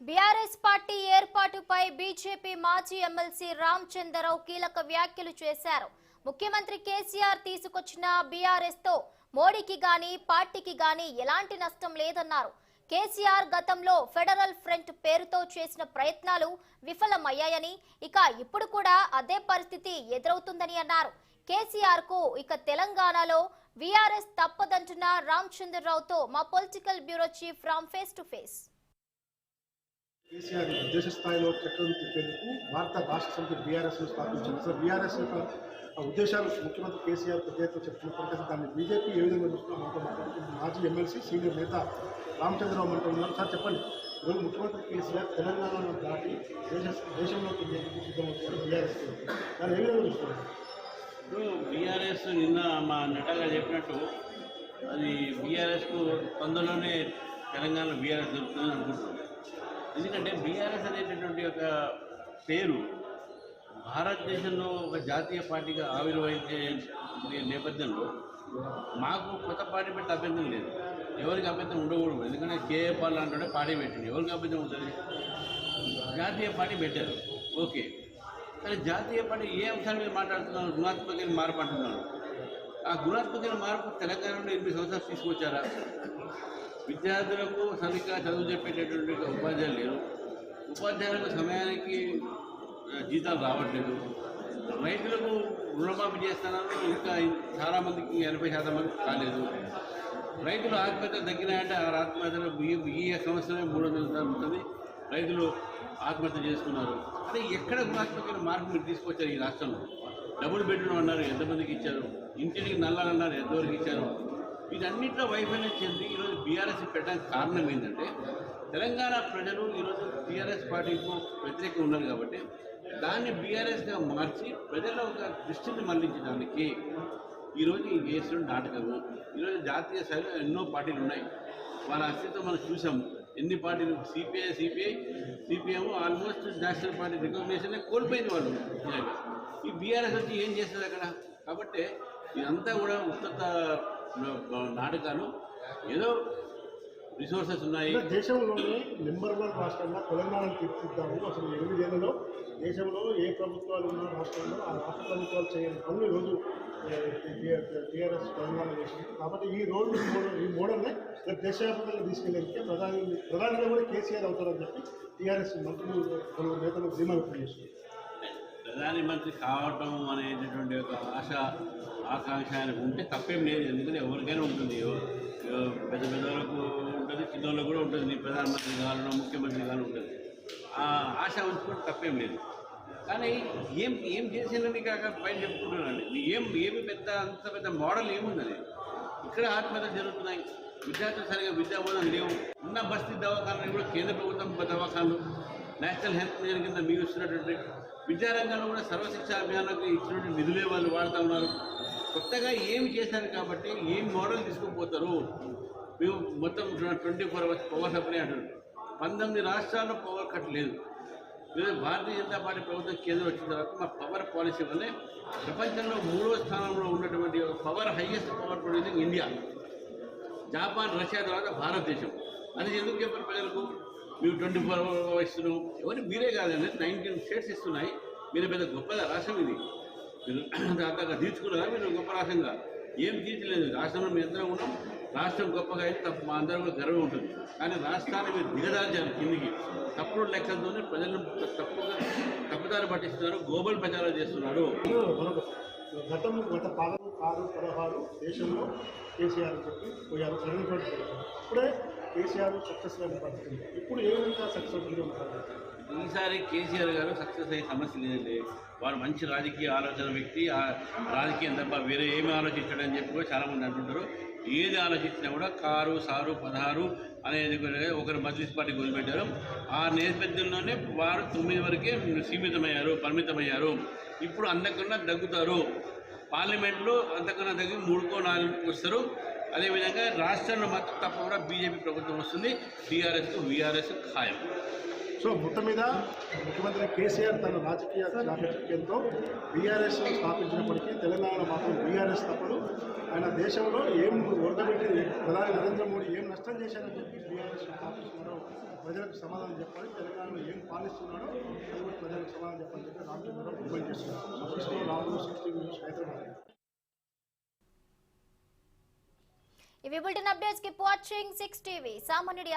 BRS party ఏర్పాటుపై BJP మాజీ MLC Ramachandra Rao కీలక వ్యాఖ్యలు చేశారు. ముఖ్యమంత్రి కేసీఆర్ తీసుకొచ్చిన బీఆర్ఎస్ తో మోడీకి గాని పార్టీకి గాని ఎలాంటి నష్టం లేదన్నారు. కేసీఆర్ గతంలో ఫెడరల్ ఫ్రంట్ పేరుతో చేసిన ప్రయత్నాలు విఫలమయ్యాయని, ఇక ఇప్పుడు కూడా అదే పరిస్థితి ఎదురవుతుందని అన్నారు. కేసీఆర్ కు ఇక తెలంగాణలో బీఆర్ఎస్ తప్పదంటున్న రామచంద్రరావుతో మా political bureau chief Ram face to face. KCR దేశ స్థాయిలో చక్రం తిప్పేందుకు భారత రాష్ట్ర సమితి బీఆర్ఎస్ స్థాపించింది. సో బీఆర్ఎస్ యొక్క ఉద్దేశాలు ముఖ్యమంత్రి కేసీఆర్ పెద్దతో చెప్తున్నప్పటికీ దాన్ని బీజేపీ ఏ విధంగా చూస్తున్నాం మనతో మాట్లాడుతుంది మాజీ ఎమ్మెల్సీ సీనియర్ నేత రామచంద్రరావు అంటూ ఉన్నారు. సార్ చెప్పండి, ఈరోజు ముఖ్యమంత్రి కేసీఆర్ తెలంగాణను దాటి దేశంలోకి సిద్ధమవుతున్నారు బీఆర్ఎస్, దాన్ని ఏ విధంగా చూస్తున్నారు? ఇప్పుడు బీఆర్ఎస్ నిన్న మా నటాగా చెప్పినట్టు అది బీఆర్ఎస్కు తొందరలోనే తెలంగాణలో బీఆర్ఎస్ దొరుకుతుందని అనుకుంటున్నాం. ఎందుకంటే బీఆర్ఎస్ అనేటటువంటి ఒక పేరు భారతదేశంలో ఒక జాతీయ పార్టీగా ఆవిర్భవించే నేపథ్యంలో మాకు కొత్త పార్టీ పెట్టి అభ్యంతరం లేదు, ఎవరికి అభ్యంతరం ఉండకూడదు. ఎందుకంటే కేఏ పాల్ అంటే పార్టీ పెట్టింది, ఎవరికి అభ్యంతరం ఉంటుంది? జాతీయ పార్టీ పెట్టారు, ఓకే. కానీ జాతీయ పార్టీ ఏ అంశాల మీద మాట్లాడుతున్నారు? గుణాత్మకమైన మార్పు అంటున్నారు. ఆ గుణాత్మకమైన మార్పు తెలంగాణలో 8 సంవత్సరాలు తీసుకొచ్చారా? విద్యార్థులకు సరిగ్గా చదువు చెప్పేటటువంటి ఉపాధ్యాయులు లేరు, ఉపాధ్యాయులకు సమయానికి జీతాలు రావట్లేదు, రైతులకు రుణమాఫీ చేస్తున్నారు, ఇంకా చాలామందికి 80% మందికి కాలేదు. రైతులు ఆత్మహత్య తగ్గినాయంటే ఆ ఆత్మహత్యలు ఈ సంవత్సరమే 300 ఉంటుంది, రైతులు ఆత్మహత్య చేసుకున్నారు. అంటే ఎక్కడ గుణాత్మకమైన మార్పు మీరు తీసుకొచ్చారు ఈ రాష్ట్రంలో? డబుల్ బెడ్రూమ్ అన్నారు, ఎంతమందికి ఇచ్చారు? ఇంటికి నల్లాలన్నారు, ఎంతవరకు ఇచ్చారు? వీటన్నింటిలో వైఫల్యం చెంది ఈరోజు బీఆర్ఎస్ పెట్టడానికి కారణం ఏంటంటే తెలంగాణ ప్రజలు ఈరోజు టీఆర్ఎస్ పార్టీకు వ్యతిరేకంగా ఉన్నారు కాబట్టి దాన్ని బీఆర్ఎస్గా మార్చి ప్రజల ఒక దృష్టిని మళ్లించడానికి ఈరోజు ఈ చేస్తున్న నాటకము. ఈరోజు జాతీయ స్థాయిలో ఎన్నో పార్టీలు ఉన్నాయి, వాళ్ళ అస్తిత్వం మనం చూసాము. ఎన్ని పార్టీలు CPM almost national party recognition కోల్పోయింది వాళ్ళు. ఈ బీఆర్ఎస్ వచ్చి ఏం చేస్తుంది అక్కడ? కాబట్టి ఇదంతా కూడా ఉత్తత నాటకాలు. ఏదో రిసోర్సెస్ ఉన్నాయి. దేశంలోనే నెంబర్ 1 రాష్ట్రంగా తెలంగాణను తీర్చిద్దాము. అసలు 8 ఏళ్లలో దేశంలో ఏ ప్రభుత్వాలు ఉన్న రాష్ట్రంలో ఆ రాష్ట్ర ప్రభుత్వాలు చేయని పనులు ఈరోజు టీఆర్ఎస్ తెలంగాణ చేసింది. కాబట్టి ఈ మోడల్ని దేశవ్యాప్తంగా తీసుకెళ్ళడానికి ప్రధానిగా కూడా కేసీఆర్ అవుతారని చెప్పి టీఆర్ఎస్ మంత్రులు పలువురు నేతలు ధీమా వ్యక్తం చేస్తున్నారు. ప్రధాని మంత్రి కావటం అనేటటువంటి ఒక ఆకాంక్ష ఆయనకు ఉంటే తప్పేం లేదు. ఎందుకంటే ఎవరికైనా ఉంటుంది, పెద్ద పెద్దవాళ్ళకు ఉంటుంది, చిన్నవాళ్ళకు కూడా ఉంటుంది. నీ ప్రధానమంత్రి కావాలనో ముఖ్యమంత్రి కావాలని ఉంటుంది. ఆ ఆశ ఉంచుకుంటే తప్పేం లేదు. కానీ ఏం చేసిందని కాక పైన చెప్పుకుంటున్నాను. ఏమి అంత పెద్ద మోడల్ ఏముందని ఇక్కడ ఆత్మహత్య జరుగుతున్నాయి. విద్యార్థులు సరిగా విద్యా బోధన లేవు. ఉన్న బస్తీ దవాఖానాలు కూడా కేంద్ర ప్రభుత్వం దవాఖానాలు నేషనల్ హెల్త్ మిషన్ కింద మీరు ఇస్తున్నటువంటి విద్యారంగంలో కూడా సర్వశిక్ష అభియానానికి ఇచ్చినటువంటి నిధులే వాళ్ళు వాడుతూ ఉన్నారు. కొత్తగా ఏమి చేశారు కాబట్టి ఏం మోడల్ తీసుకుపోతారు? మేము మొత్తం 24 hours పవర్ సప్లై అంటారు. 19 రాష్ట్రాల్లో పవర్ కట్ లేదు. ఈరోజు భారతీయ జనతా పార్టీ ప్రభుత్వం కేంద్రం వచ్చిన తర్వాత మా పవర్ పాలసీ వల్లే ప్రపంచంలో 3వ స్థానంలో ఉన్నటువంటి power highest power producing India. Japan, Russia తర్వాత భారతదేశం. అది ఎందుకు చెప్పారు ప్రజలకు? మేము 24 hours ఇస్తున్నాం. ఎవరు మీరే కాదండి, 19 స్టేట్స్ ఇస్తున్నాయి. మీరు పెద్ద గొప్ప రాష్ట్రం ఇది. మీరు అంతగా తీర్చుకున్నారా? మీరు గొప్ప రాష్ట్రంగా ఏం తీర్చలేదు. రాష్ట్రంలో మేము ఎంతగా ఉన్నాం, రాష్ట్రం గొప్పగా అయితే తప్ప మా అందరూ కూడా గర్వం ఉంటుంది. కానీ రాష్ట్రాన్ని మీరు దిగదార్చారు కిందికి. తప్పుడు లెక్కలతోనే ప్రజలను తప్పుదారి పట్టిస్తున్నారు, గ్లోబల్ ప్రచారం చేస్తున్నారు. గత పాలన 16 దేశంలో కేసీఆర్ చెప్పి పోయారు, ఇప్పుడే కేసీఆర్ సక్సెస్ అయిన పరిస్థితి. ఇప్పుడు ఏ విధంగా సక్సెస్ఫుల్గా ఉంటారు? ఈసారి కేసీఆర్ గారు సక్సెస్ అయ్యే సమస్య లేదండి. వారు మంచి రాజకీయ ఆలోచన వ్యక్తి. ఆ రాజకీయం తప్ప వేరే ఏమి ఆలోచించడని చెప్పి కూడా చాలామంది అంటుంటారు. ఏది ఆలోచించినా కూడా కారు సారు 16 అనేది ఒకరు మజ్లిస్ పార్టీకి వదిలిపెట్టారు. ఆ నేపథ్యంలోనే వారు 9 వరకే పరిమితమయ్యారు. ఇప్పుడు అంతకన్నా దగ్గుతారు. పార్లమెంట్లో అంతకన్నా దగ్గర 3కో 4కో వస్తారు. అదేవిధంగా రాష్ట్రంలో మాత్రం తప్పకుండా బీజేపీ ప్రభుత్వం వస్తుంది. టీఆర్ఎస్కు వీఆర్ఎస్ ఖాయం. సో మొత్తం మీద ముఖ్యమంత్రి కేసీఆర్ తన రాజకీయ చాకచక్యంతో బీఆర్ఎస్ స్థాపించినప్పటికీ తెలంగాణలో మాత్రం బీఆర్ఎస్ తప్పదు. ఆయన దేశంలో ఏం వరదబెట్టి ప్రధాని నరేంద్ర మోడీ ఏం నష్టం చేశారని చెప్పి బీఆర్ఎస్ ఆఫీసులో ప్రజలకు సమాధానం చెప్పాలి. తెలంగాణలో ఏం పాలిస్తున్నాడో అది కూడా ప్రజలకు సమాధానం చెప్పాలని చెప్పి రామచంద్రరావు డిమాండ్ చేస్తున్నారు. ఆఫీస్లో రాములు 60 న్యూస్ హైదరాబాద్. ఇవి bulletin updates. Keep watching 6 TV. సామాన్యుడి